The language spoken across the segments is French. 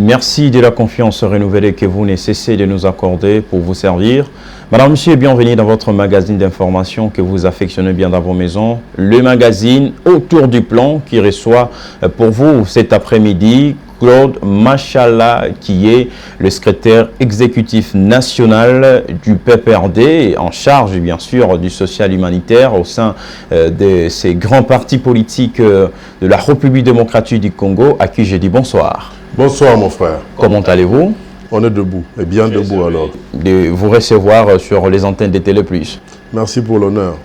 Merci de la confiance renouvelée que vous ne cessez de nous accorder pour vous servir. Madame, Monsieur, bienvenue dans votre magazine d'information que vous affectionnez bien dans vos maisons. Le magazine Autour du plan qui reçoit pour vous cet après-midi Claude Machala, qui est le secrétaire exécutif national du PPRD, en charge bien sûr du social humanitaire au sein de ces grands partis politiques de la République démocratique du Congo, à qui je dis bonsoir. Bonsoir mon frère. Comment allez-vous? On est debout, et bien debout alors. De vous recevoir sur les antennes de Télé Plus. Merci pour l'honneur.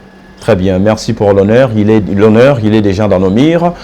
Très bien, merci pour l'honneur. Il est déjà dans nos mires.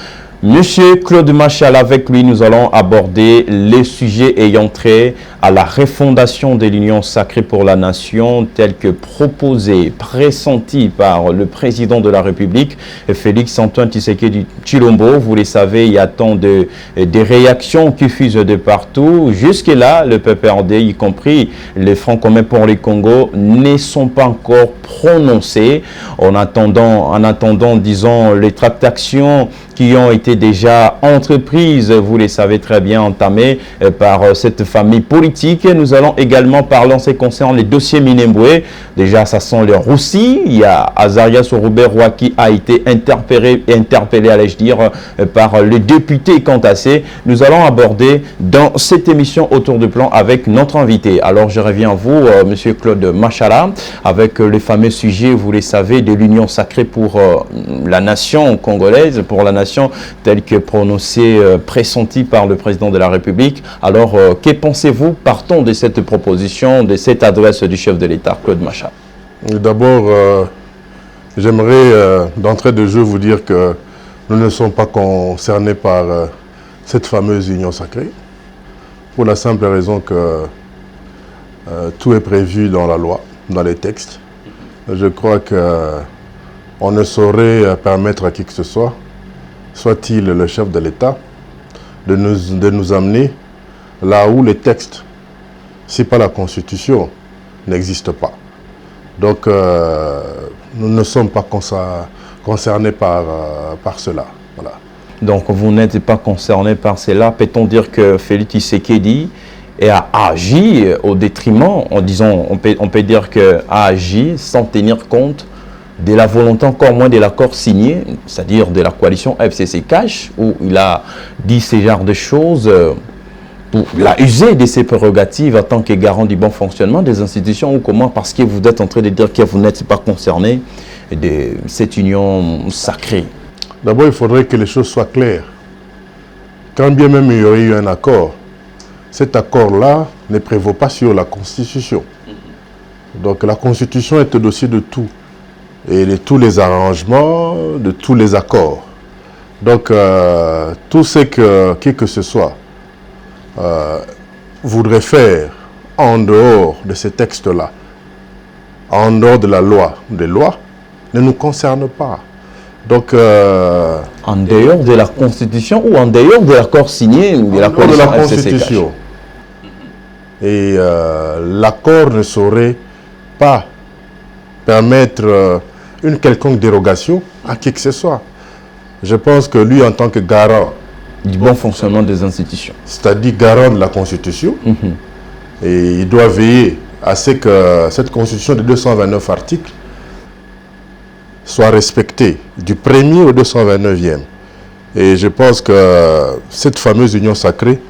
Monsieur Claude Machala, avec lui, nous allons aborder les sujets ayant trait à la refondation de l'Union sacrée pour la nation, telle que proposée, pressentie par le président de la République, Félix-Antoine Tshisekedi Tshilombo. Vous le savez, il y a tant de réactions qui fusent de partout. Jusque-là, le PPRD, y compris les Francs communs pour les Congo, ne sont pas encore prononcés. En attendant, disons, les tractations qui ont été déjà entreprises, vous les savez très bien, entamées par cette famille politique. Nous allons également parler en ce qui concerne les dossiers Minembwe. Déjà, ça sent le roussi. Il y a Azarias Rouberoi qui a été interpellé, allais-je dire, par le député Kantassé. Nous allons aborder dans cette émission Autour du plan avec notre invité. Alors, je reviens à vous, Monsieur Claude Machala, avec le fameux sujet, vous le savez, de l'Union sacrée pour la nation congolaise, pour la nation telle que prononcée, pressentie par le président de la République. Alors, que pensez-vous, partons de cette proposition, de cette adresse du chef de l'État, Claude Machala? D'abord, j'aimerais d'entrée de jeu vous dire que nous ne sommes pas concernés par cette fameuse union sacrée, pour la simple raison que tout est prévu dans la loi, dans les textes. Je crois qu'on ne saurait permettre à qui que ce soit-il le chef de l'État, de nous amener là où les textes, si pas la Constitution, n'existent pas. Donc, nous ne sommes pas concernés par cela. Voilà. Donc, vous n'êtes pas concerné par cela. Peut-on dire que Félix Tshisekedi a agi au détriment, on peut dire qu'il a agi sans tenir compte de la volonté, encore moins de l'accord signé, c'est-à-dire de la coalition FCC-Cash, où il a dit ce genre de choses, il a usé de ses prérogatives en tant que garant du bon fonctionnement des institutions, ou comment? Parce que vous êtes en train de dire que vous n'êtes pas concerné de cette union sacrée. D'abord, il faudrait que les choses soient claires. Quand bien même il y aurait eu un accord, cet accord-là ne prévaut pas sur la Constitution. Donc la Constitution est au-dessus de tout, et de tous les arrangements, de tous les accords. Donc, tout ce que qui que ce soit voudrait faire en dehors de ces textes-là, en dehors de la loi, des lois, ne nous concerne pas. Donc, en dehors de la Constitution ou en dehors de l'accord signé de la coalition Constitution. Et l'accord ne saurait pas permettre une quelconque dérogation à qui que ce soit. Je pense que lui, en tant que garant du bon fonctionnement des institutions, c'est-à-dire garant de la Constitution, et il doit veiller à ce que cette Constitution de 229 articles soit respectée du 1er au 229e. Et je pense que cette fameuse union sacrée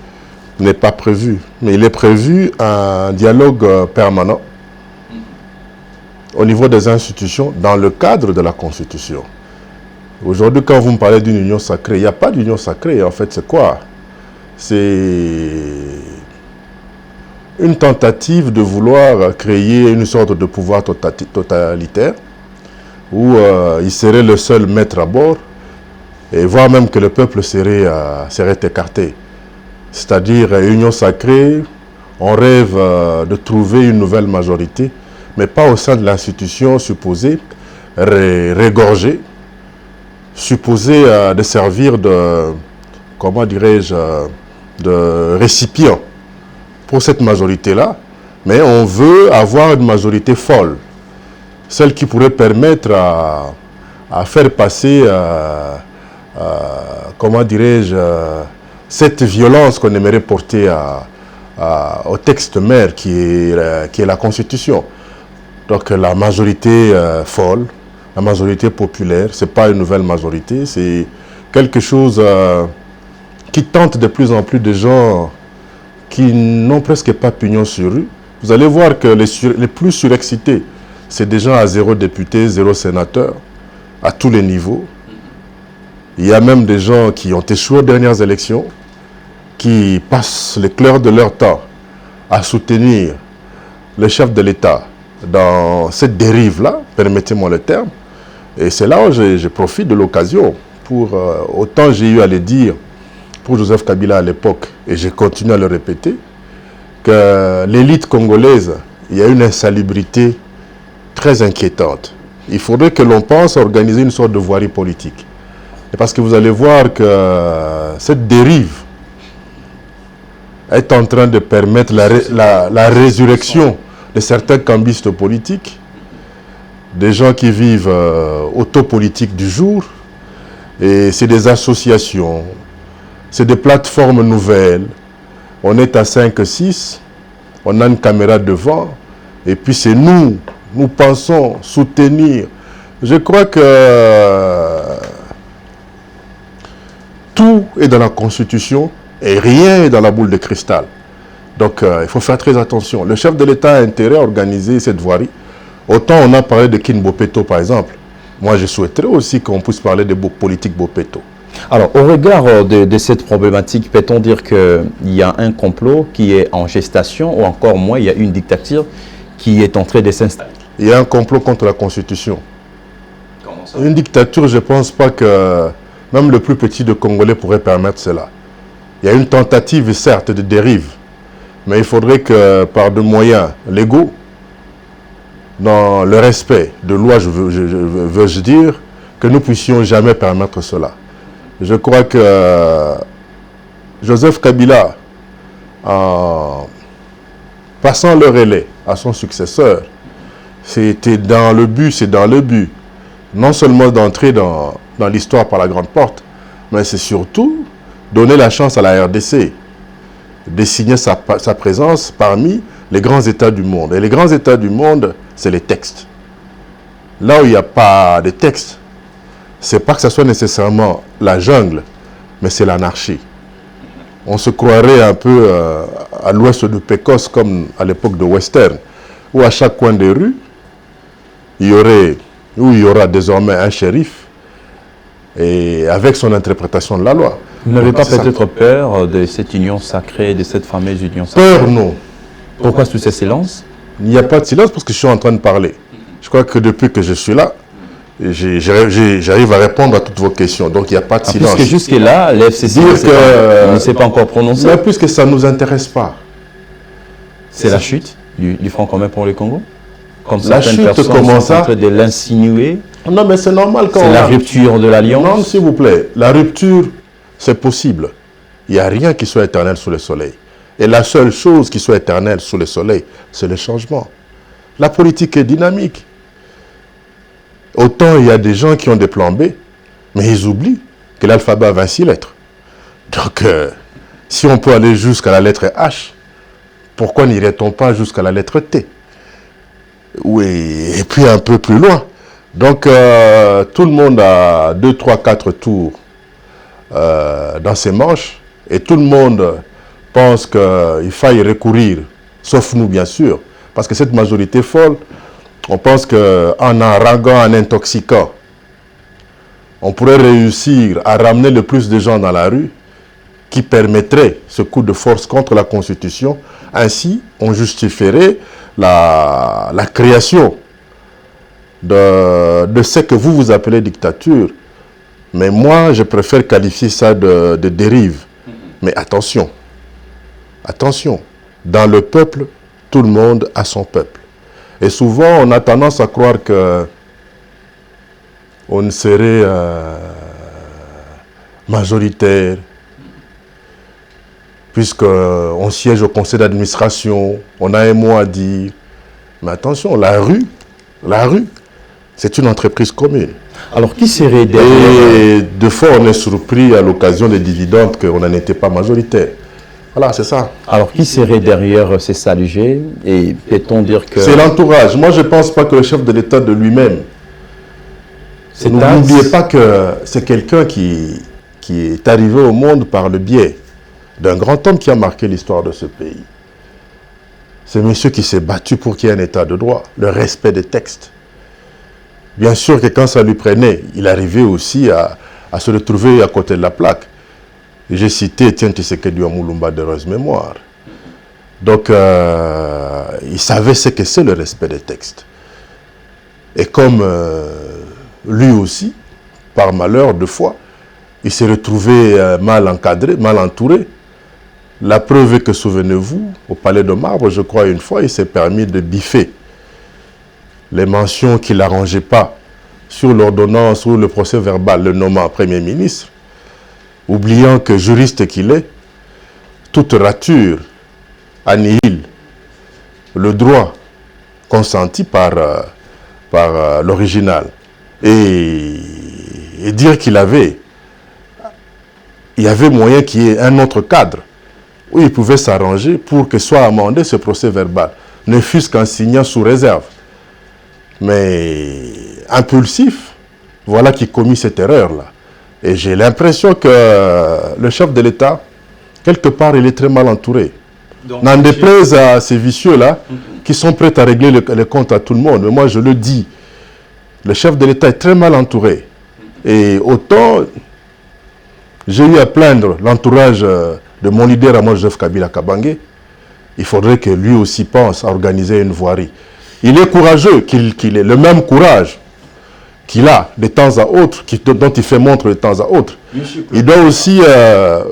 n'est pas prévue. Mais il est prévu un dialogue permanent au niveau des institutions, dans le cadre de la Constitution. Aujourd'hui, quand vous me parlez d'une union sacrée, il n'y a pas d'union sacrée. En fait, c'est quoi? C'est une tentative de vouloir créer une sorte de pouvoir totalitaire, où il serait le seul maître à bord, et voire même que le peuple serait écarté. C'est-à-dire, union sacrée, on rêve de trouver une nouvelle majorité, mais pas au sein de l'institution supposée régorgée, supposée de servir de, comment dirais-je, de récipient pour cette majorité-là, mais on veut avoir une majorité folle, celle qui pourrait permettre à faire passer, comment dirais-je, cette violence qu'on aimerait porter au texte mère qui est la Constitution. Donc la majorité folle, la majorité populaire, ce n'est pas une nouvelle majorité, c'est quelque chose qui tente de plus en plus de gens qui n'ont presque pas pignon sur rue. Vous allez voir que les plus surexcités, c'est des gens à 0 député, 0 sénateur, à tous les niveaux. Il y a même des gens qui ont échoué aux dernières élections, qui passent les clairs de leur temps à soutenir le chef de l'État dans cette dérive-là, permettez-moi le terme. Et c'est là où je profite de l'occasion pour, autant j'ai eu à le dire pour Joseph Kabila à l'époque, et je continue à le répéter, que l'élite congolaise, il y a une insalubrité très inquiétante. Il faudrait que l'on pense à organiser une sorte de voirie politique. Et parce que vous allez voir que cette dérive est en train de permettre la résurrection de certains cambistes politiques, des gens qui vivent au taux politique du jour, et c'est des associations, c'est des plateformes nouvelles. On est à 5, 6, on a une caméra devant, et puis c'est nous pensons soutenir. Je crois que tout est dans la Constitution et rien n'est dans la boule de cristal. Donc il faut faire très attention. Le chef de l'État a intérêt à organiser cette voirie. Autant on a parlé de Kin Bopeto par exemple. Moi je souhaiterais aussi qu'on puisse parler de politique Bopeto. Alors, au regard de cette problématique, peut-on dire qu'il y a un complot qui est en gestation, ou encore moins, il y a une dictature qui est en train de s'installer? Il y a un complot contre la Constitution. Comment ça? Une dictature, je ne pense pas que même le plus petit de Congolais pourrait permettre cela. Il y a une tentative, certes, de dérive, mais il faudrait que, par des moyens légaux, dans le respect de loi, veux-je dire, que nous puissions jamais permettre cela. Je crois que Joseph Kabila, en passant le relais à son successeur, c'était dans le but, non seulement d'entrer dans l'histoire par la grande porte, mais c'est surtout donner la chance à la RDC de signer sa présence parmi les grands États du monde. Et les grands États du monde, c'est les textes. Là où il n'y a pas de texte, c'est pas que ce soit nécessairement la jungle, mais c'est l'anarchie. On se croirait un peu à l'ouest de Pécos, comme à l'époque de Western, où à chaque coin des rues, il y aura désormais un shérif, et avec son interprétation de la loi. Vous n'avez pas peut-être peur de cette union sacrée, de cette fameuse union sacrée? Peur, non. Pourquoi tout ce silence? Il n'y a pas de silence parce que je suis en train de parler. Je crois que depuis que je suis là, j'arrive à répondre à toutes vos questions. Donc il n'y a pas de silence. Puisque jusque-là, l'FCC ne s'est pas encore prononcé. Mais puisque ça ne nous intéresse pas. C'est la chute du Front commun pour le Congo? Comme la chute, comment ça? En train de l'insinuer. Non, mais c'est normal quand c'est la rupture de l'alliance. Non, s'il vous plaît. La rupture, c'est possible. Il n'y a rien qui soit éternel sous le soleil. Et la seule chose qui soit éternelle sous le soleil, c'est le changement. La politique est dynamique. Autant il y a des gens qui ont des plans B, mais ils oublient que l'alphabet a 26 lettres. Donc, si on peut aller jusqu'à la lettre H, pourquoi n'irait-on pas jusqu'à la lettre T? Oui, et puis un peu plus loin. Donc, tout le monde a 2, 3, 4 tours dans ses manches, et tout le monde pense qu'il faille recourir, sauf nous bien sûr, parce que cette majorité folle, on pense qu'en haranguant, en intoxiquant, on pourrait réussir à ramener le plus de gens dans la rue qui permettrait ce coup de force contre la Constitution. Ainsi, on justifierait la création de ce que vous appelez dictature. Mais moi, je préfère qualifier ça de dérive. Mais attention, attention, dans le peuple, tout le monde a son peuple. Et souvent, on a tendance à croire que on serait majoritaire, puisqu'on siège au conseil d'administration, on a un mot à dire. Mais attention, la rue, C'est une entreprise commune. Alors, qui serait derrière? Et de fois, on est surpris à l'occasion des dividendes qu'on n'en était pas majoritaire. Voilà, c'est ça. Alors, qui serait derrière ces salugés? Et peut-on dire que... C'est l'entourage. Moi, je ne pense pas que le chef de l'État de lui-même... N'oubliez pas que c'est quelqu'un qui est arrivé au monde par le biais d'un grand homme qui a marqué l'histoire de ce pays. C'est un monsieur qui s'est battu pour qu'il y ait un état de droit, le respect des textes. Bien sûr que quand ça lui prenait, il arrivait aussi à se retrouver à côté de la plaque. J'ai cité Étienne Tshisekedi Moulumba d'heureuse mémoire. Donc, il savait ce que c'est le respect des textes. Et comme lui aussi, par malheur de fois, il s'est retrouvé mal encadré, mal entouré. La preuve est que, souvenez-vous, au Palais de Marbre, je crois une fois, il s'est permis de biffer les mentions qui ne l'arrangeaient pas sur l'ordonnance ou le procès verbal, le nommant Premier ministre, oubliant que juriste qu'il est, toute rature annihile le droit consenti par l'original. Et dire qu'il y avait moyen qu'il y ait un autre cadre où il pouvait s'arranger pour que soit amendé ce procès verbal, ne fût-ce qu'en signant sous réserve. Mais impulsif, voilà qui commis cette erreur-là. Et j'ai l'impression que le chef de l'État, quelque part, il est très mal entouré. N'en déplaise à ces vicieux-là, qui sont prêts à régler les comptes à tout le monde. Mais moi, je le dis, le chef de l'État est très mal entouré. Et autant, j'ai eu à plaindre l'entourage de mon leader à moi, Joseph Kabila Kabange, il faudrait que lui aussi pense à organiser une voirie. Il est courageux, qu'il ait le même courage qu'il a de temps à autre, dont il fait montre de temps à autre. Il doit aussi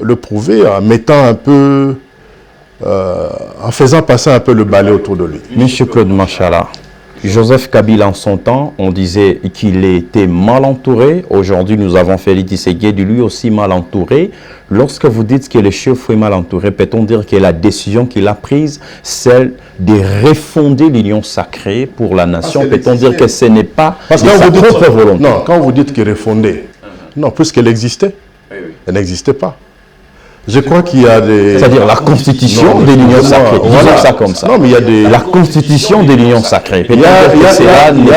le prouver en mettant un peu, en faisant passer un peu le balai autour de lui. Monsieur Claude Machala, Joseph Kabila en son temps, on disait qu'il était mal entouré. Aujourd'hui, nous avons Félix Tshisekedi, lui aussi mal entouré. Lorsque vous dites que le chef est mal entouré, peut-on dire que la décision qu'il a prise, celle de refonder l'union sacrée pour la nation, peut-on dire que ce n'est pas de sa propre volonté? Non, quand vous dites qu'il est refondé, non, puisqu'elle existait, elle n'existait pas. Je crois qu'il y a des... C'est-à-dire la constitution de l'union sacrée. Disons ça comme ça. Non, mais il y a des... La constitution de l'union sacrée. Il y a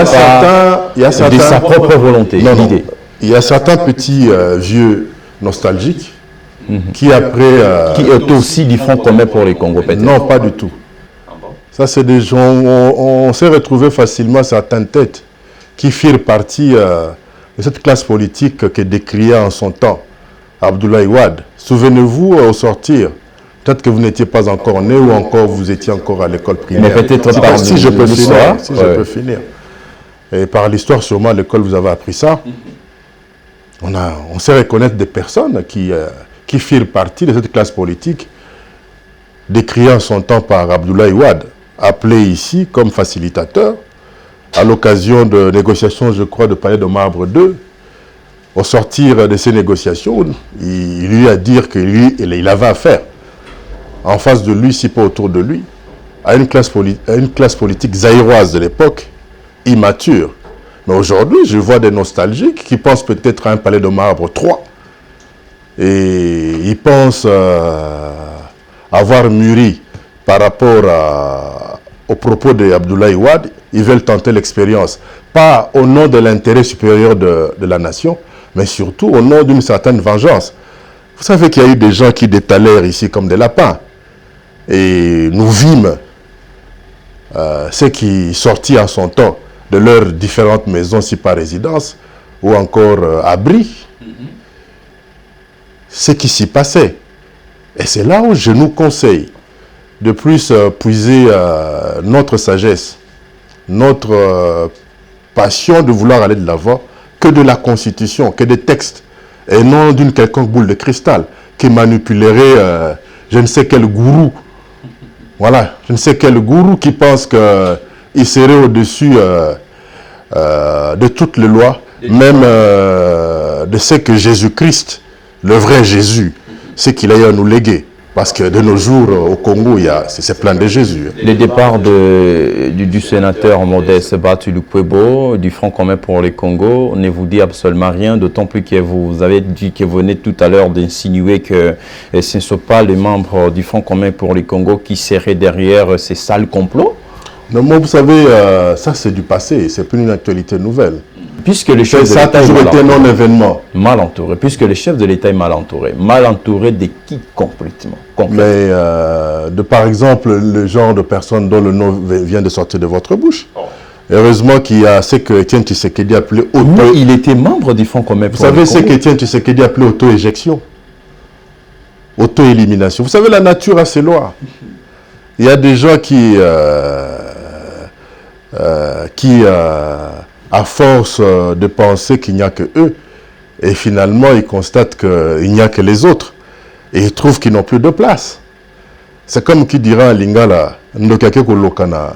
certains... de sa propre volonté, l'idée. Il y a certains petits vieux nostalgiques qui après... qui est aussi du Front commun pour les Congo, peut-être. Non, pas du tout. Ça, c'est des gens... On s'est retrouvé facilement certaines têtes qui firent partie de cette classe politique que décriait en son temps Abdoulaye Wade. Souvenez-vous, au sortir, peut-être que vous n'étiez pas encore né ou encore vous étiez encore à l'école primaire. Mais peut-être par si je peux l'histoire. Si je peux finir. Et par l'histoire, sûrement, à l'école, vous avez appris ça. On sait reconnaître des personnes qui firent partie de cette classe politique, décriée en son temps par Abdoulaye Wade, appelé ici comme facilitateur, à l'occasion de négociations, je crois, de Palais de Marbre 2. Au sortir de ces négociations, il lui a dit qu'il avait affaire, en face de lui, si pas autour de lui, à une classe politique zaïroise de l'époque, immature. Mais aujourd'hui, je vois des nostalgiques qui pensent peut-être à un Palais de Marbre 3. Et ils pensent avoir mûri par rapport aux propos d'Abdoulaye Wade. Ils veulent tenter l'expérience, pas au nom de l'intérêt supérieur de la nation, mais surtout au nom d'une certaine vengeance. Vous savez qu'il y a eu des gens qui détalèrent ici comme des lapins. Et nous vîmes ceux qui sortirent en son temps de leurs différentes maisons, si pas résidence, ou encore abri. Ce qui s'y passait. Et c'est là où je nous conseille de plus puiser notre sagesse, notre passion de vouloir aller de l'avant, que de la Constitution, que des textes, et non d'une quelconque boule de cristal qui manipulerait je ne sais quel gourou. Voilà, je ne sais quel gourou qui pense qu'il serait au-dessus de toutes les lois, même de ce que Jésus-Christ, le vrai Jésus, ce qu'il a eu à nous léguer. Parce que de nos jours, au Congo, c'est plein de Jésus. Le départ du sénateur Modeste Batulukwebo du Front commun pour le Congo ne vous dit absolument rien, d'autant plus que vous avez dit que vous venez tout à l'heure d'insinuer que ce ne sont pas les membres du Front commun pour le Congo qui seraient derrière ces sales complots. Non, moi, vous savez, ça c'est du passé, c'est plus une actualité nouvelle. Puisque le chef de l'État a toujours été un non-événement. Mal entouré, puisque le chef de l'État est mal entouré de qui complètement? Mais par exemple, le genre de personne dont le nom vient de sortir de votre bouche. Heureusement qu'il y a ce que Etienne Tshisekedi appelait auto... Il était membre du Front commun. Vous savez ce qu'Etienne Tshisekedi appelait auto-éjection, auto-élimination. Vous savez, la nature a ses lois. Il y a des gens qui à force de penser qu'il n'y a que eux, et finalement ils constatent qu'il n'y a que les autres, et ils trouvent qu'ils n'ont plus de place. C'est comme qui dira à Lingala, Ndokake Kolokana,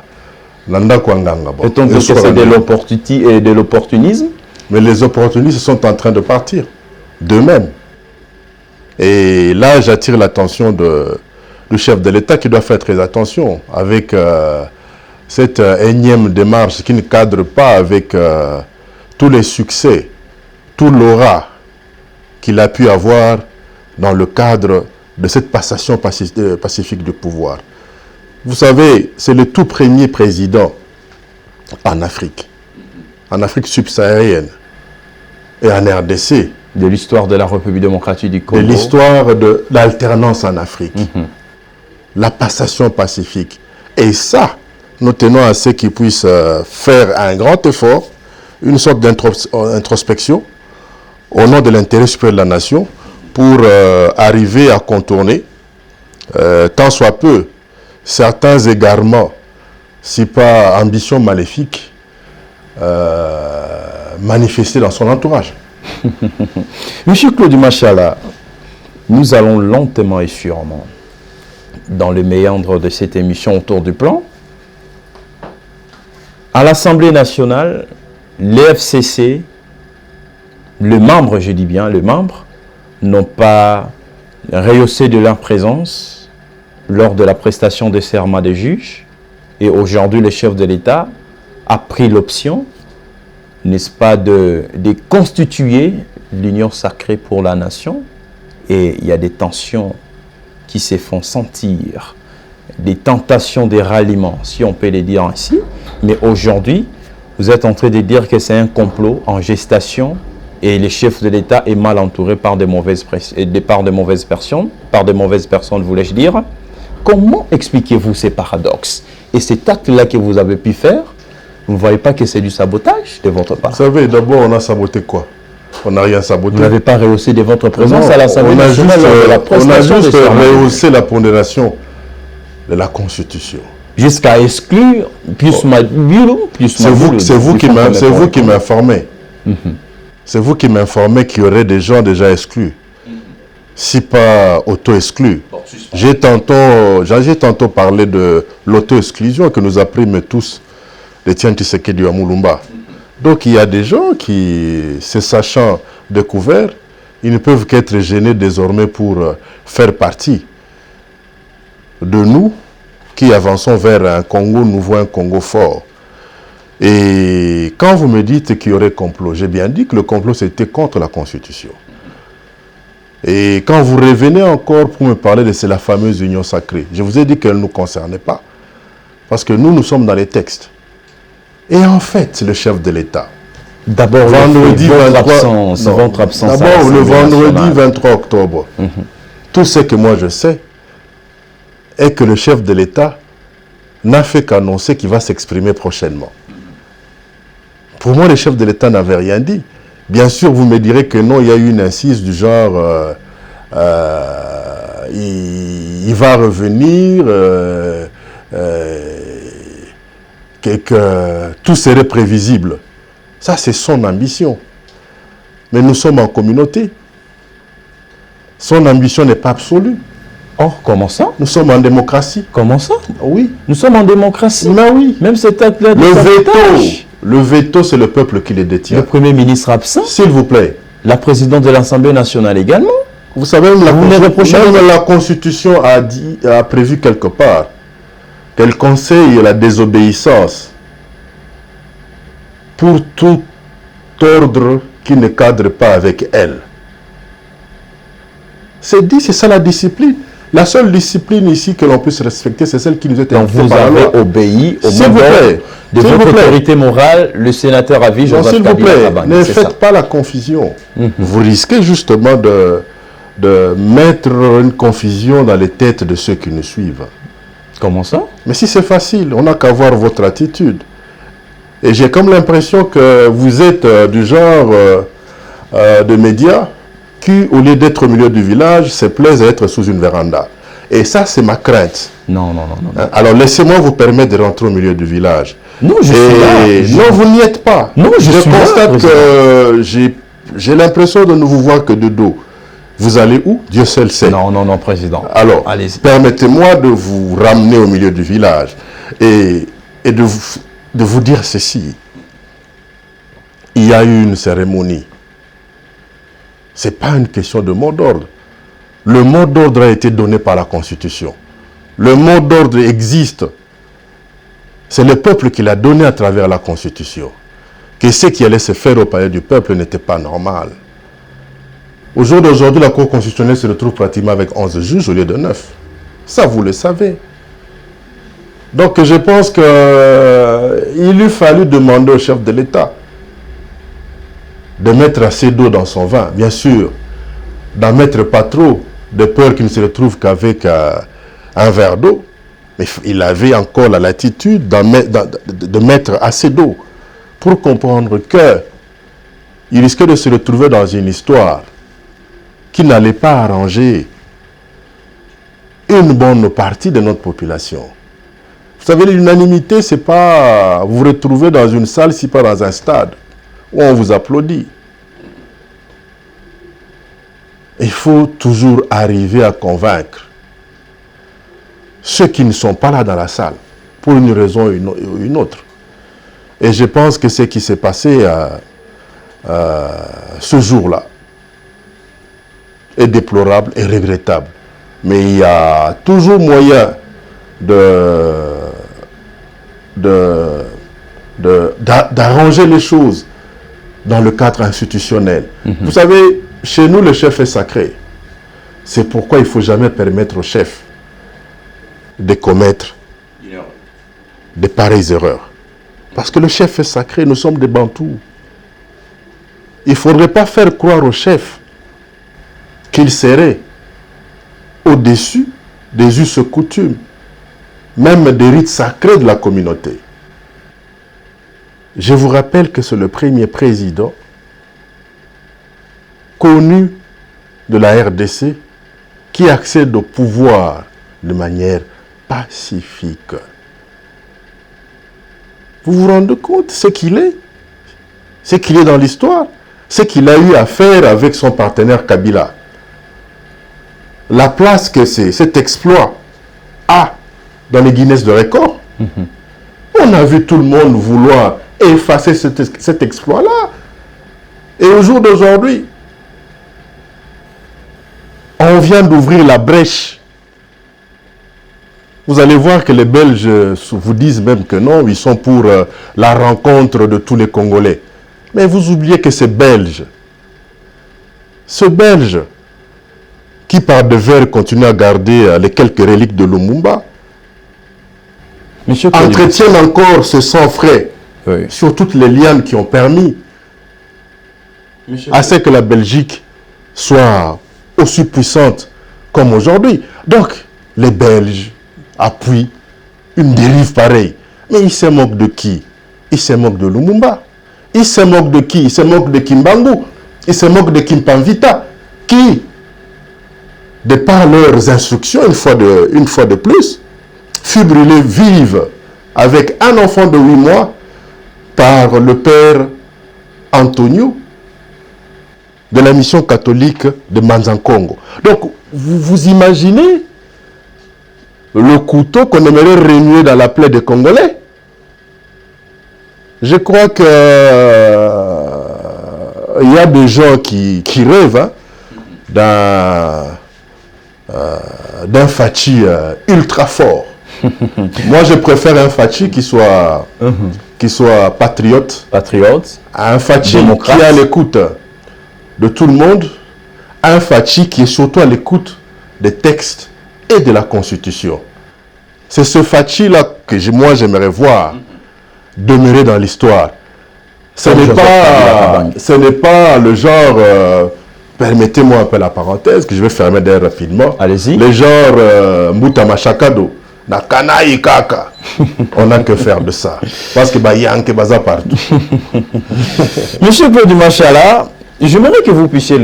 Nanda Kwanganga. Et donc c'est de l'opportunisme. Mais les opportunistes sont en train de partir, d'eux-mêmes. Et là, j'attire l'attention du chef de l'État qui doit faire très attention avec... cette énième démarche qui ne cadre pas avec tous les succès, tout l'aura qu'il a pu avoir dans le cadre de cette passation pacifique du pouvoir. Vous savez, c'est le tout premier président en Afrique subsaharienne et en RDC. De l'histoire de la République démocratique du Congo. De l'histoire de l'alternance en Afrique. La passation pacifique. Et ça, nous tenons à ce qu'ils puissent faire un grand effort, une sorte d'introspection au nom de l'intérêt supérieur de la nation pour arriver à contourner, tant soit peu, certains égarements, si pas ambitions maléfiques, manifestés dans son entourage. Monsieur Claude Machala, nous allons lentement et sûrement dans le méandre de cette émission autour du plan. À l'Assemblée nationale, les FCC, les membres, je dis bien les membres, n'ont pas rehaussé de leur présence lors de la prestation des serments des juges. Et aujourd'hui, le chef de l'État a pris l'option, n'est-ce pas, de constituer l'Union sacrée pour la nation. Et il y a des tensions qui se font sentir, des tentations de ralliement, si on peut les dire ainsi. Mais aujourd'hui, vous êtes en train de dire que c'est un complot en gestation et le chef de l'État est mal entouré par de mauvaises personnes, voulais-je dire. Comment expliquez-vous ces paradoxes? Et cet acte-là que vous avez pu faire, vous ne voyez pas que c'est du sabotage de votre part? Vous savez, d'abord, on a saboté quoi? On n'a rien saboté. Vous n'avez pas rehaussé de votre présence à l'Assemblée nationale. On a juste rehaussé la pondération de la Constitution. Jusqu'à exclure plus Maduro, plus c'est vous qui m'informez. C'est vous qui m'informez qu'il y aurait des gens déjà exclus. Si pas auto-exclus. J'ai tantôt parlé de l'auto-exclusion que nous apprîmes tous d'Etienne Tshisekedi à Mulumba. Donc il y a des gens qui, se sachant découverts, ils ne peuvent qu'être gênés désormais pour faire partie de nous qui avançons vers un Congo nouveau, un Congo fort. Et quand vous me dites qu'il y aurait complot, j'ai bien dit que le complot c'était contre la Constitution. Et quand vous revenez encore pour me parler de la fameuse union sacrée, je vous ai dit qu'elle ne nous concernait pas. Parce que nous sommes dans les textes. Et en fait, le chef de l'État, d'abord le vendredi 23 octobre, tout ce que moi je sais est que le chef de l'État n'a fait qu'annoncer qu'il va s'exprimer prochainement. Pour moi, le chef de l'État n'avait rien dit. Bien sûr, vous me direz que non, il y a eu une incise du genre il va revenir, que tout serait prévisible. Ça, c'est son ambition. Mais nous sommes en communauté. Son ambition n'est pas absolue. Oh, comment ça? Nous sommes en démocratie. Comment ça? Oui. Nous sommes en démocratie. Mais oui. Même cet acte-là de le veto, c'est le peuple qui le détient. Le Premier ministre absent. S'il vous plaît. La présidente de l'Assemblée nationale également. Vous savez, même la Constitution a prévu quelque part qu'elle conseille la désobéissance pour tout ordre qui ne cadre pas avec elle. C'est dit, c'est ça la discipline. La seule discipline ici que l'on puisse respecter, c'est celle qui nous est indiquée par la loi. Vous avez obéi au mot de votre autorité morale, le sénateur à vie, Joseph Kabila Kabange. Ne faites pas la confusion. Vous risquez justement de mettre une confusion dans les têtes de ceux qui nous suivent. Comment ça? Mais si c'est facile, on n'a qu'à voir votre attitude. Et j'ai comme l'impression que vous êtes du genre de médias qui, au lieu d'être au milieu du village, se plaisent à être sous une véranda. Et ça, c'est ma crainte. Non. Alors, laissez-moi vous permettre de rentrer au milieu du village. Non, je suis là. Non, vous n'y êtes pas. Non, je constate que j'ai l'impression de ne vous voir que de dos. Vous allez où? Dieu seul sait. Non, président. Alors, permettez-moi de vous ramener au milieu du village et de vous dire ceci. Il y a eu une cérémonie. Ce n'est pas une question de mot d'ordre. Le mot d'ordre a été donné par la Constitution. Le mot d'ordre existe. C'est le peuple qui l'a donné à travers la Constitution. Que ce qui allait se faire au palais du peuple n'était pas normal. Au jour d'aujourd'hui, la Cour constitutionnelle se retrouve pratiquement avec 11 juges au lieu de 9. Ça, vous le savez. Donc, je pense qu'il eût fallu demander au chef de l'État de mettre assez d'eau dans son vin. Bien sûr, d'en mettre pas trop, de peur qu'il ne se retrouve qu'avec un verre d'eau. Mais il avait encore la latitude de mettre assez d'eau pour comprendre qu'il risquait de se retrouver dans une histoire qui n'allait pas arranger une bonne partie de notre population. Vous savez, l'unanimité, c'est pas vous retrouver dans une salle, si pas dans un stade, où on vous applaudit. Il faut toujours arriver à convaincre ceux qui ne sont pas là dans la salle, pour une raison ou une autre. Et je pense que ce qui s'est passé ce jour-là est déplorable et regrettable. Mais il y a toujours moyen d'arranger les choses dans le cadre institutionnel. Vous savez, chez nous, le chef est sacré. C'est pourquoi il ne faut jamais permettre au chef de commettre de pareilles erreurs. Parce que le chef est sacré, nous sommes des Bantous. Il ne faudrait pas faire croire au chef qu'il serait au-dessus des us et coutumes, même des rites sacrés de la communauté. Je vous rappelle que c'est le premier président connu de la RDC qui accède au pouvoir de manière pacifique. Vous vous rendez compte ce qu'il est? Ce qu'il est dans l'histoire? Ce qu'il a eu à faire avec son partenaire Kabila. La place que cet exploit a dans les Guinness de record. On a vu tout le monde vouloir effacer cet exploit-là. Et au jour d'aujourd'hui, on vient d'ouvrir la brèche. Vous allez voir que les Belges vous disent même que non, ils sont pour la rencontre de tous les Congolais. Mais vous oubliez que ce Belge qui par devers continue à garder les quelques reliques de Lumumba, entretiennent encore ce sang frais sur toutes les lianes qui ont permis à ce que la Belgique soit aussi puissante comme aujourd'hui. Donc, les Belges appuient une dérive pareille. Mais ils se moquent de qui? Ils se moquent de Lumumba. Ils se moquent de qui? Ils se moquent de Kimbangu. Ils se moquent de Kimpamvita, qui, de par leurs instructions, une fois de plus, fut brûlée vive avec un enfant de 8 mois par le père Antonio de la mission catholique de Manzankongo. Donc, vous imaginez le couteau qu'on aimerait remuer dans la plaie des Congolais? Je crois que il y a des gens qui rêvent, hein, d'un Fachi ultra fort. Moi, je préfère un Fachi qui soit patriote, à un Fachi qui est à l'écoute de tout le monde, à un Fachi qui est surtout à l'écoute des textes et de la Constitution. C'est ce Fachi-là que moi, j'aimerais voir demeurer dans l'histoire. Ce n'est pas le genre, permettez-moi un peu la parenthèse, que je vais fermer d'ailleurs rapidement. Allez-y. Le genre Mbuta Machakado, Nakanaï Kaka. On n'a que faire de ça. Parce que y a un Kebaza partout. Monsieur Claude Machala, j'aimerais que vous puissiez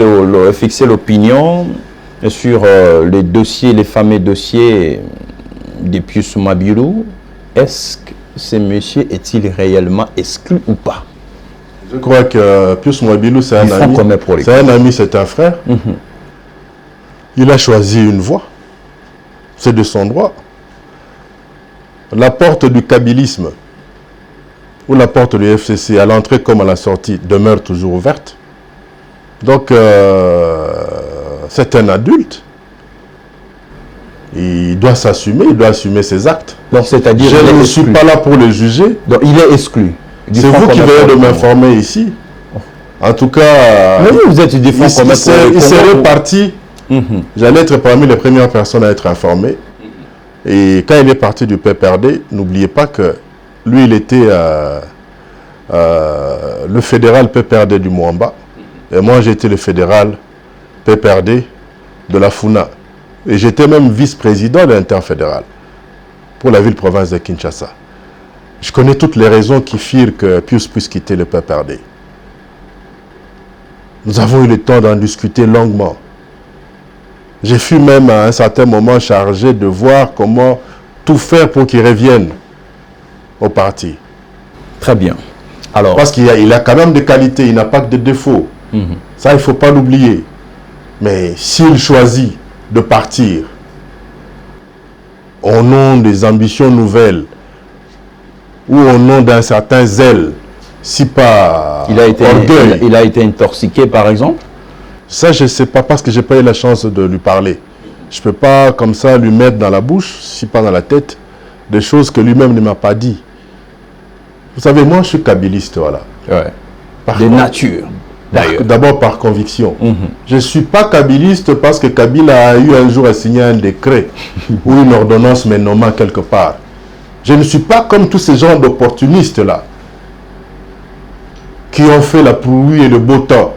fixer l'opinion sur les dossiers, les fameux dossiers de Pius Mabilou. Est-ce que ce monsieur est-il réellement exclu ou pas? Je crois que Pius Mabilou, c'est un ami. C'est un ami, c'est un frère. Il a choisi une voie. C'est de son droit. La porte du kabylisme ou la porte du FCC, à l'entrée comme à la sortie, demeure toujours ouverte. Donc, c'est un adulte. Il doit s'assumer, il doit assumer ses actes. Donc, c'est-à-dire je ne suis pas là pour le juger. Donc, il est exclu. C'est vous qui venez de m'informer ici. En tout cas, mais vous êtes du Front commun pour le Congo. Il serait parti. J'allais être parmi les premières personnes à être informé. Et quand il est parti du PPRD, n'oubliez pas que lui, il était le fédéral PPRD du Mwamba. Et moi, j'étais le fédéral PPRD de la Funa. Et j'étais même vice-président de l'interfédéral pour la ville-province de Kinshasa. Je connais toutes les raisons qui firent que Pius puisse quitter le PPRD. Nous avons eu le temps d'en discuter longuement. J'ai fui même à un certain moment chargé de voir comment tout faire pour qu'il revienne au parti. Très bien. Alors, parce qu'il a quand même des qualités, il n'a pas que des défauts. Ça, il ne faut pas l'oublier. Mais s'il choisit de partir au nom des ambitions nouvelles ou au nom d'un certain zèle, si pas orgueil. Il a été intoxiqué, par exemple? Ça, je ne sais pas, parce que je n'ai pas eu la chance de lui parler. Je ne peux pas, comme ça, lui mettre dans la bouche, si pas dans la tête, des choses que lui-même ne m'a pas dit. Vous savez, moi, je suis kabyliste, voilà. Ouais. De nature, d'ailleurs. D'abord par conviction. Je ne suis pas kabyliste parce que Kabila a eu un jour à signer un décret ou une ordonnance me nommant quelque part. Je ne suis pas comme tous ces gens d'opportunistes-là qui ont fait la pluie et le beau temps.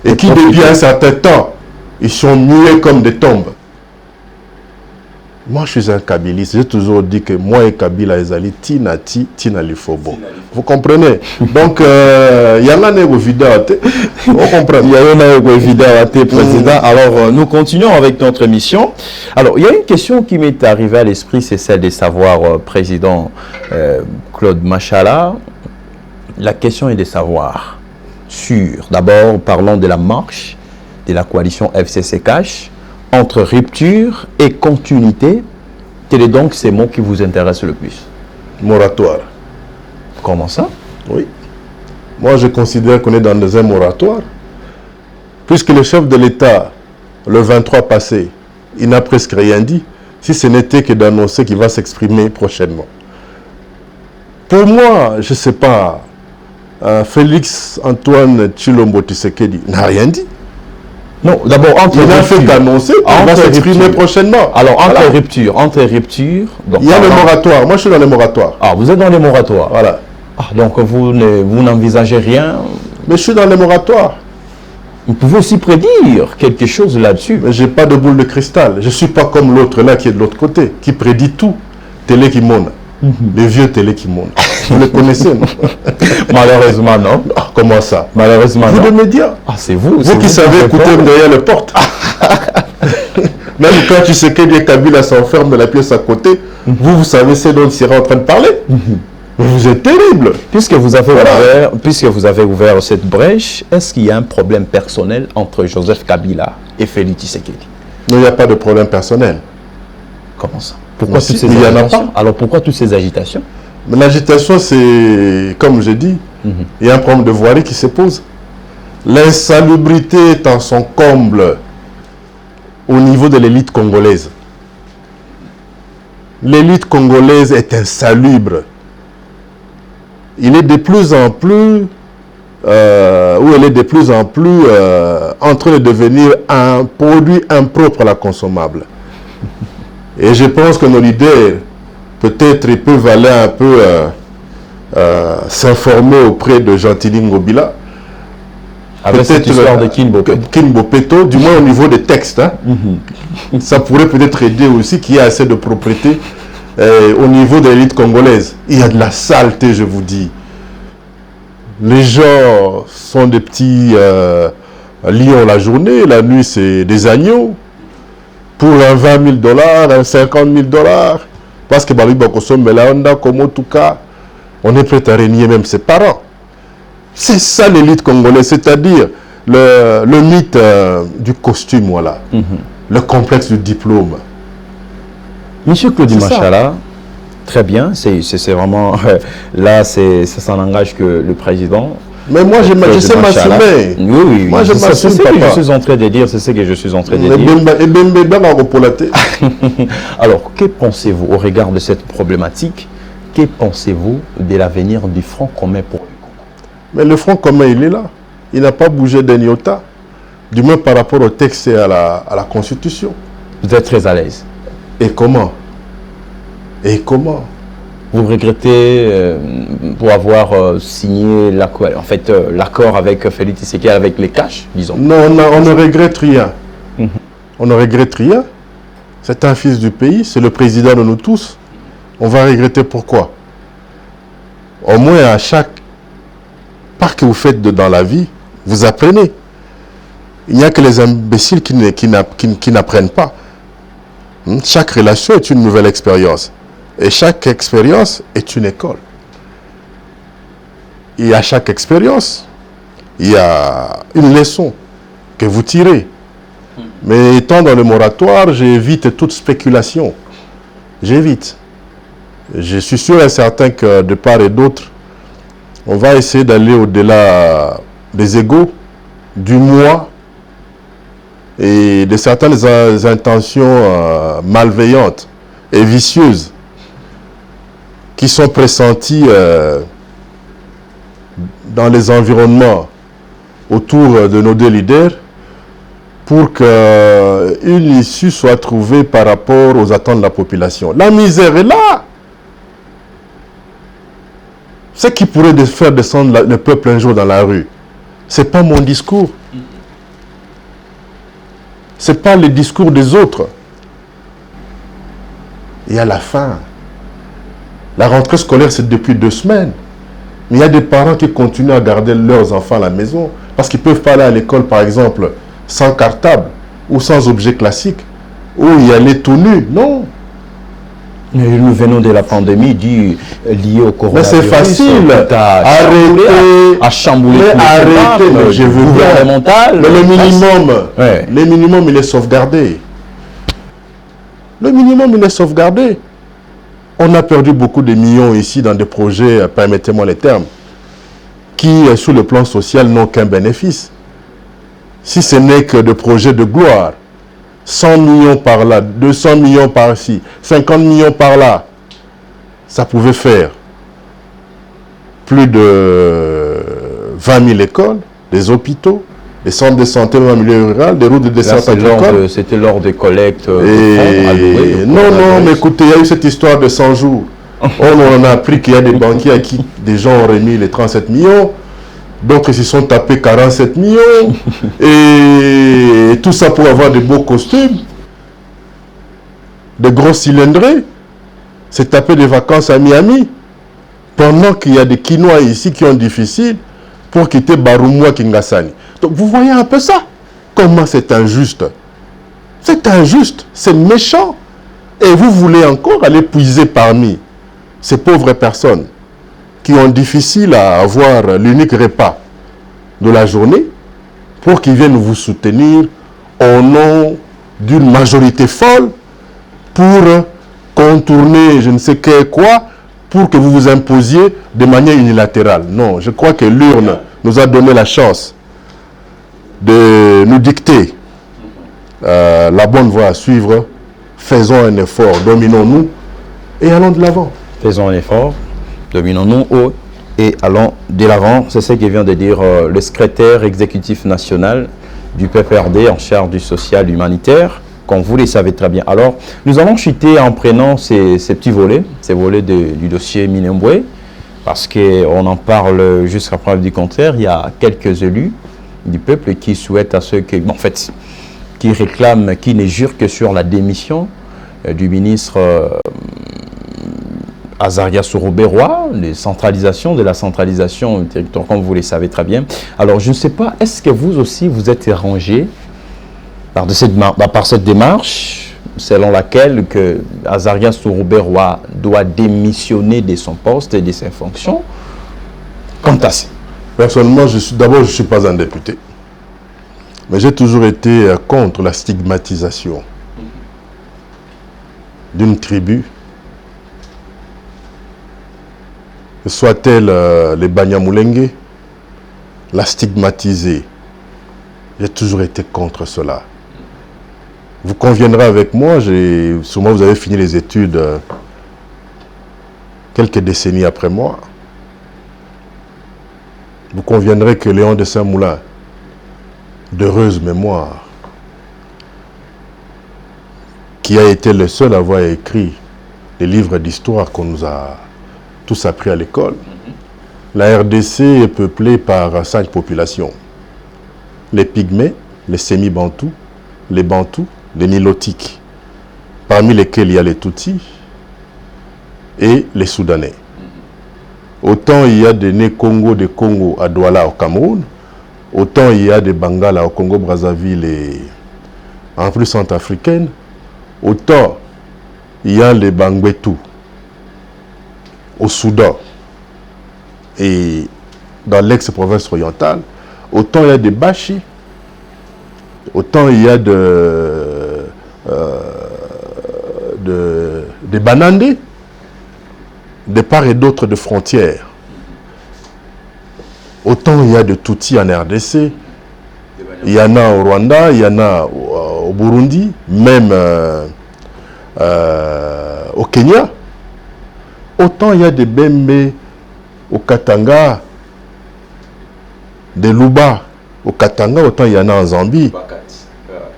Et qui, depuis un certain temps, ils sont muets comme des tombes. Moi, je suis un kabyliste. J'ai toujours dit que moi et Kabila, Ezali, Tinati, Tinalifobo. Vous comprenez? Donc, il y en a une vidéo. Vous comprenez? Il y a une vidéo à tes président. Alors, nous continuons avec notre émission. Alors, il y a une question qui m'est arrivée à l'esprit, c'est celle de savoir, président Claude Machala. La question est de savoir sur, d'abord, parlons de la marche de la coalition FCC Cash entre rupture et continuité. Quels sont donc ces mots qui vous intéressent le plus? Moratoire. Comment ça? Oui. Moi, je considère qu'on est dans un moratoire. Puisque le chef de l'État, le 23 passé, il n'a presque rien dit, si ce n'était que d'annoncer qu'il va s'exprimer prochainement. Pour moi, je ne sais pas, Félix Antoine Tshilombo Tshisekedi n'a rien dit. Non, d'abord, il n'a fait qu'annoncer qu'il va s'exprimer prochainement. Alors, entre rupture. Donc, il y a le moratoire. Moi, je suis dans les moratoires. Ah, vous êtes dans les moratoires. Voilà. Ah, donc, vous n'envisagez rien. Mais je suis dans les moratoires. Vous pouvez aussi prédire quelque chose là-dessus. Mais je n'ai pas de boule de cristal. Je ne suis pas comme l'autre là qui est de l'autre côté, qui prédit tout. Télé qui monte. Les vieux télé qui montent. Vous les connaissez, non? Malheureusement, non. Ah, comment ça? Malheureusement, vous, non. les médias. Ah, c'est vous. Vous qui savez écouter derrière les portes. Même quand tu sais que Kabila s'enferme dans la pièce à côté, vous savez ce dont il sera en train de parler. Vous êtes terrible. Puisque vous avez ouvert cette brèche, est-ce qu'il y a un problème personnel entre Joseph Kabila et Félix Tshisekedi? Non, il n'y a pas de problème personnel. Comment ça? Pourquoi toutes ces agitations? Alors pourquoi toutes ces agitations? L'agitation, c'est, comme je dis, il y a un problème de voirie qui se pose. L'insalubrité est en son comble. au niveau de l'élite congolaise. L'élite congolaise est insalubre. Il est de plus en plus, elle est de plus en plus en train de devenir un produit impropre à la consommable. Et je pense que nos leaders, peut-être, ils peuvent aller un peu s'informer auprès de Gentili Ngobila. Avec cette histoire de Kinbopeto, du moins au niveau des textes. Hein. Ça pourrait peut-être aider aussi qu'il y ait assez de propriété au niveau de l'élite congolaise. Il y a de la saleté, je vous dis. Les gens sont des petits lions la journée, la nuit c'est des agneaux. Pour un 20 000 $, un 50 000 $, parce que Babi Bakosom, Melaonda, comme en tout cas, on est prêt à régner même ses parents. C'est ça l'élite congolaise, c'est-à-dire le mythe du costume, voilà. Le complexe du diplôme. Monsieur Claudie Machala, très bien, c'est vraiment, là, ça n'engage que le président. Mais moi, je sais m'assumer. Oui, moi, je m'assume, c'est ce que je suis en train de dire, c'est ce que je suis en train de dire. Alors, que pensez-vous au regard de cette problématique? Que pensez-vous de l'avenir du Front commun pour le Congo? Mais le Front commun, il est là. Il n'a pas bougé d'un iota, du moins par rapport au texte et à la Constitution. Vous êtes très à l'aise. Et comment? Et comment? Vous regrettez pour avoir signé l'accord, en fait, l'accord avec Félix Tshisekedi avec les cash, disons? Non, on ne regrette rien. On ne regrette rien. C'est un fils du pays, c'est le président de nous tous. On va regretter pourquoi? Au moins à chaque pas que vous faites dans la vie, vous apprenez. Il n'y a que les imbéciles qui n'apprennent pas. Chaque relation est une nouvelle expérience. Et chaque expérience est une école. Et à chaque expérience, il y a une leçon que vous tirez. Mais étant dans le moratoire, j'évite toute spéculation. J'évite. Je suis sûr et certain que de part et d'autre, on va essayer d'aller au-delà des égos, du moi et de certaines intentions malveillantes et vicieuses qui sont pressenties dans les environnements autour de nos deux leaders pour qu'une issue soit trouvée par rapport aux attentes de la population. La misère est là. Ce qui pourrait faire descendre le peuple un jour dans la rue, ce n'est pas mon discours. Ce n'est pas le discours des autres. Il y a la faim. La rentrée scolaire, c'est depuis 2 semaines. Mais il y a des parents qui continuent à garder leurs enfants à la maison parce qu'ils ne peuvent pas aller à l'école, par exemple, sans cartable ou sans objet classique, ou y aller tout nu. Non. Nous venons de la pandémie liée au coronavirus. Mais c'est facile. Arrêtez. À chambouler. Arrêtez. Je veux bien. Mais le minimum, il est sauvegardé. Le minimum, il est sauvegardé. On a perdu beaucoup de millions ici dans des projets, permettez-moi les termes, qui, sur le plan social, n'ont aucun bénéfice. Si ce n'est que des projets de gloire, 100 millions par là, 200 millions par-ci, 50 millions par là, ça pouvait faire plus de 20 000 écoles, des hôpitaux, des centres de santé dans le milieu rural, des routes de descente agricole. C'était lors des collectes non, mais écoutez, il y a eu cette histoire de 100 jours. On en a appris qu'il y a des banquiers à qui des gens ont remis les 37 millions. Donc, ils se sont tapés 47 millions. Et tout ça pour avoir de beaux costumes, de gros cylindrés. C'est taper des vacances à Miami. Pendant qu'il y a des Quinois ici qui ont difficile pour quitter Baroumou à Kingasani. Donc, vous voyez un peu ça. Comment c'est injuste. C'est injuste. C'est méchant. Et vous voulez encore aller puiser parmi ces pauvres personnes qui ont difficile à avoir l'unique repas de la journée pour qu'ils viennent vous soutenir au nom d'une majorité folle pour contourner je ne sais quoi pour que vous vous imposiez de manière unilatérale. Non, je crois que l'urne nous a donné la chance de nous dicter la bonne voie à suivre. Faisons un effort, dominons-nous et allons de l'avant. Faisons un effort, dominons-nous et allons de l'avant. C'est ce que vient de dire le secrétaire exécutif national du PPRD en charge du social humanitaire, comme vous le savez très bien. Alors, nous allons chuter en prenant ces petits volets, ces volets du dossier Minembwe, parce qu'on en parle jusqu'à preuve du contraire. Il y a quelques élus du peuple qui souhaitent à ceux qui, en fait, qui réclament, qui ne jurent que sur la démission du ministre Azaria Souroubé-Roy, de la centralisation du territoire, comme vous le savez très bien. Alors, je ne sais pas, est-ce que vous aussi, vous êtes rangé par cette démarche, selon laquelle que Azaria Souroubé-Roy doit démissionner de son poste et de ses fonctions? Quant à ça. Personnellement, d'abord, je ne suis pas un député. Mais j'ai toujours été contre la stigmatisation d'une tribu, soit-elle les Banyamulenge, la stigmatiser. J'ai toujours été contre cela. Vous conviendrez avec moi, sûrement vous avez fini les études quelques décennies après moi. Vous conviendrez que Léon de Saint-Moulin, d'heureuse mémoire, qui a été le seul à avoir écrit les livres d'histoire qu'on nous a tous appris à l'école. La RDC est peuplée par 5 populations. Les Pygmées, les Sémi-Bantous, les Bantous, les Nilotiques, parmi lesquels il y a les Tutsis et les Soudanais. Autant il y a des Né-Congo, des Congo à Douala au Cameroun, autant il y a des Bangala au Congo-Brazzaville et en plus centrafricaine, autant il y a les Bangwetou au Soudan et dans l'ex-province orientale, autant il y a des Bashi, autant il y a des Banandé, de part et d'autre de frontières. Autant il y a de Tutsis en RDC, il y en a au Rwanda, il y en a au Burundi, même au Kenya. Autant il y a des Bembe au Katanga, des Luba au Katanga, autant il y en a en Zambie.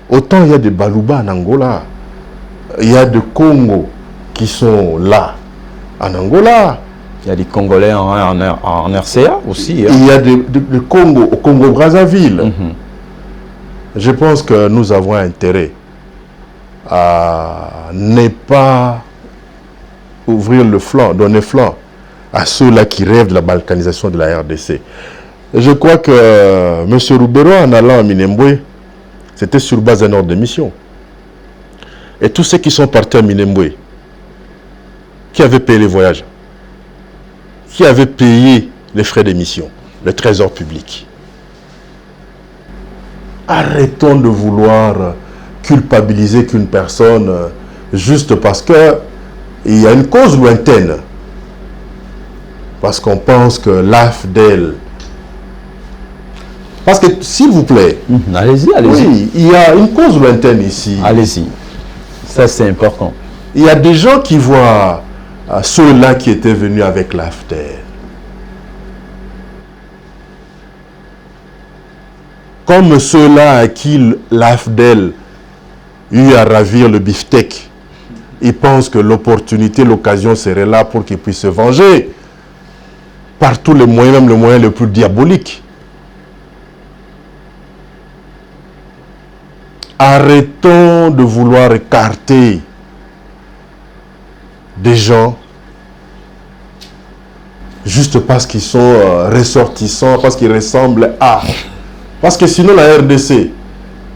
Autant il y a des Baluba en Angola. Il y a des Congo qui sont là en Angola. Il y a des Congolais en RCA aussi. Hein. Il y a des Congo au Congo-Brazzaville. Je pense que nous avons intérêt à ne pas ouvrir le flanc, donner flanc à ceux-là qui rêvent de la balkanisation de la RDC. Je crois que M. Roubero, en allant à Minembwe, c'était sur base d'un ordre de mission. Et tous ceux qui sont partis à Minembwe, qui avaient payé les voyages, qui avaient payé les frais d'émission, le trésor public. Arrêtons de vouloir culpabiliser qu'une personne juste parce qu'il y a une cause lointaine. Parce qu'on pense que l'AFDEL... Parce que, s'il vous plaît... Allez-y, allez-y. Oui, il y a une cause lointaine ici. Allez-y. Ça, c'est important. Il y a des gens qui voient ceux-là qui étaient venus avec l'AFDEL comme ceux-là à qui l'AFDEL eut à ravir le beefsteak. Ils pensent que l'opportunité, l'occasion serait là pour qu'ils puissent se venger. Par tous les moyens, même le moyen le plus diabolique. Arrêtons de vouloir écarter des gens juste parce qu'ils sont ressortissants, parce qu'ils ressemblent à... Parce que sinon la RDC,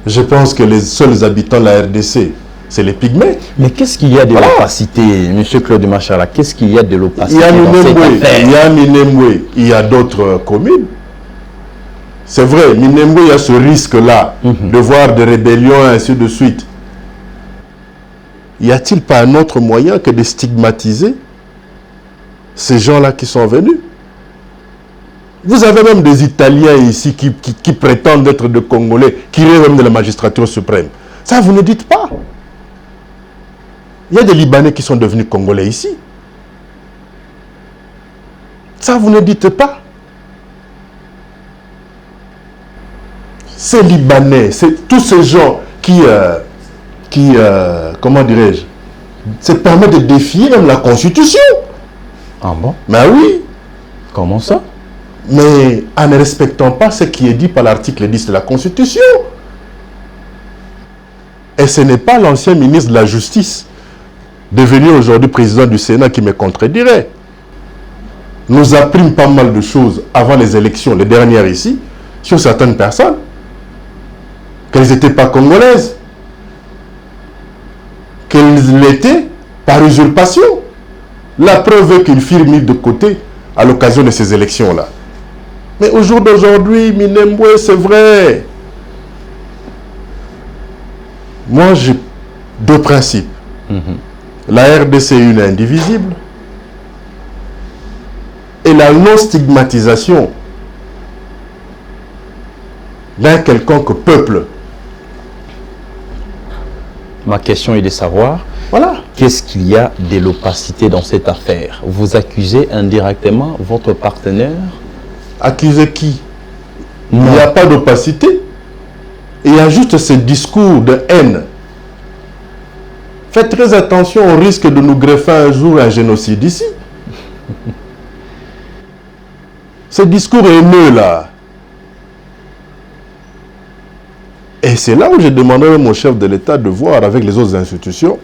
je pense que les seuls habitants de la RDC, c'est les Pygmées. Mais qu'est-ce qu'il y a de l'opacité, M. Claude Machala? Qu'est-ce qu'il y a de l'opacité? Il y a Minembwe, il y a d'autres communes. C'est vrai, Minembwe, il y a ce risque-là de voir des rébellions et ainsi de suite. Y a-t-il pas un autre moyen que de stigmatiser ces gens-là qui sont venus? Vous avez même des Italiens ici qui prétendent être des Congolais, qui rêvent même de la magistrature suprême. Ça, vous ne dites pas. Il y a des Libanais qui sont devenus Congolais ici. Ça, vous ne dites pas. Ces Libanais, tous ces gens qui comment dirais-je, se permettent de défier même la Constitution. Ah bon? Mais oui. Comment ça? Mais en ne respectant pas ce qui est dit par l'article 10 de la Constitution. Et ce n'est pas l'ancien ministre de la Justice, devenu aujourd'hui président du Sénat, qui me contredirait. Nous apprîmes pas mal de choses avant les élections, les dernières ici, sur certaines personnes, qu'elles n'étaient pas congolaises, qu'elles l'étaient par usurpation. La preuve est qu'ils furent mis de côté à l'occasion de ces élections-là. Mais au jour d'aujourd'hui, Minembwe, c'est vrai. Moi, j'ai deux principes. La RDC est une indivisible et la non-stigmatisation d'un quelconque peuple. Ma question est de savoir, Voilà. qu'est-ce qu'il y a de l'opacité dans cette affaire? Vous accusez indirectement votre partenaire? Accuser qui? Il n'y a pas d'opacité. Il y a juste ce discours de haine. Faites très attention, on risque de nous greffer un jour un génocide ici. Ce discours haineux là. Et c'est là où j'ai demandé à mon chef de l'État de voir avec les autres institutions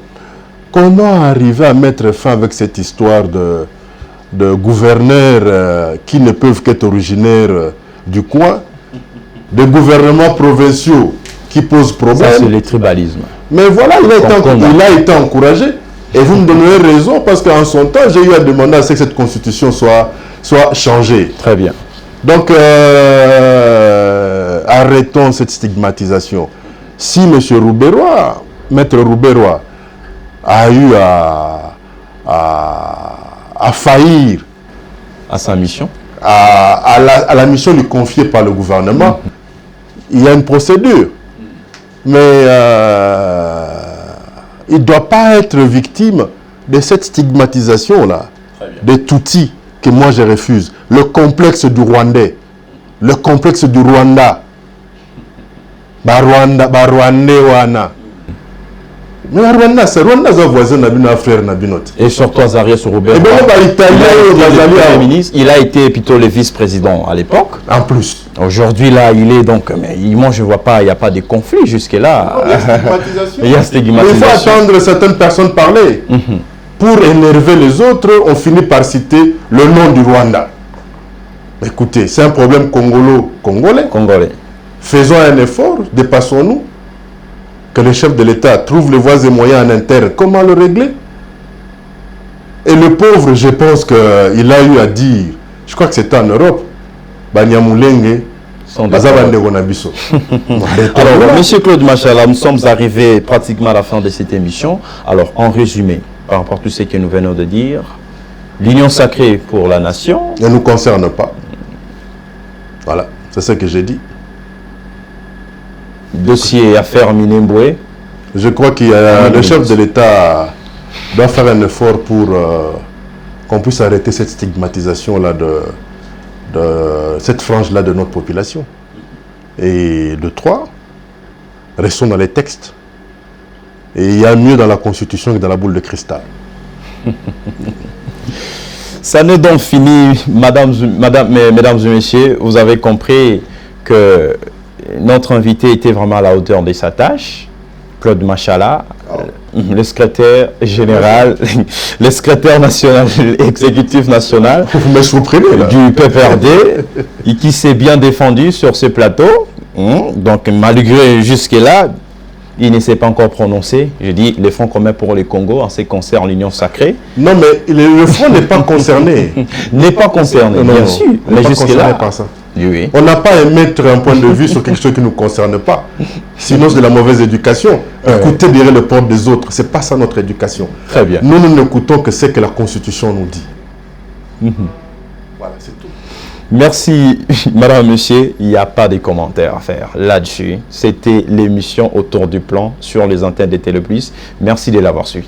comment arriver à mettre fin avec cette histoire de gouverneurs qui ne peuvent qu'être originaires du coin, de gouvernements provinciaux qui posent problème. Ça, c'est le tribalisme. Mais voilà, il a été encouragé. Et vous me donnerez raison parce qu'en son temps, j'ai eu à demander à ce que cette constitution soit changée. Très bien. Donc, arrêtons cette stigmatisation. Si M. Rouberoy, Maître Rouberoy, a eu à faillir À sa mission. à la mission lui confiée par le gouvernement, il y a une procédure. Mais il ne doit pas être victime de cette stigmatisation-là, des Tutsis que moi je refuse. Le complexe du Rwandais, le complexe du Rwanda. Rwandais wana. Mais Rwanda, c'est Rwanda, c'est voisin Nabino, frère Nabinot. Et surtout Azarias Robert. Et bien, il a été plutôt le vice-président à l'époque. En plus. Aujourd'hui, là, il est donc... Mais moi, je ne vois pas, il n'y a pas de conflit jusque-là. Il y a stigmatisation. Il faut attendre certaines personnes parler. Pour énerver les autres, on finit par citer le nom du Rwanda. Écoutez, c'est un problème congolais. Faisons un effort, dépassons-nous. Que le chef de l'État trouve les voies et moyens en interne. Comment le régler? Et le pauvre, je pense qu'il a eu à dire, je crois que c'était en Europe, Banyamulenge, Alors, Monsieur Claude Machala, nous sommes arrivés pratiquement à la fin de cette émission. Alors, en résumé, par rapport à tout ce que nous venons de dire, l'union sacrée pour la nation ne nous concerne pas. Voilà, c'est ce que j'ai dit. Dossier affaire Minembwe. Je crois que le chef de l'État doit faire un effort pour qu'on puisse arrêter cette stigmatisation-là de cette frange-là de notre population. Et de trois, restons dans les textes. Et il y a mieux dans la Constitution que dans la boule de cristal. Ça n'est donc fini, mesdames et messieurs. Vous avez compris que notre invité était vraiment à la hauteur de sa tâche. Claude Machala, le secrétaire général, le secrétaire national, exécutif national du PPRD, et qui s'est bien défendu sur ce plateau. Donc, malgré jusque-là, il ne s'est pas encore prononcé. Je dis les fonds communs pour les Congo en ce qui concerne l'Union sacrée. Non, mais le fonds n'est pas concerné. N'est pas concerné, bien sûr. Mais jusque-là, oui. On n'a pas à émettre un point de vue sur quelque chose qui ne nous concerne pas. Sinon, c'est de la mauvaise éducation. Écouter derrière le porte des autres, ce n'est pas ça notre éducation. Très bien. Nous n'écoutons que ce que la Constitution nous dit. Voilà, c'est tout. Merci, madame, monsieur. Il n'y a pas de commentaires à faire là-dessus. C'était l'émission Autour du plan sur les antennes de Télé+. Merci de l'avoir suivi.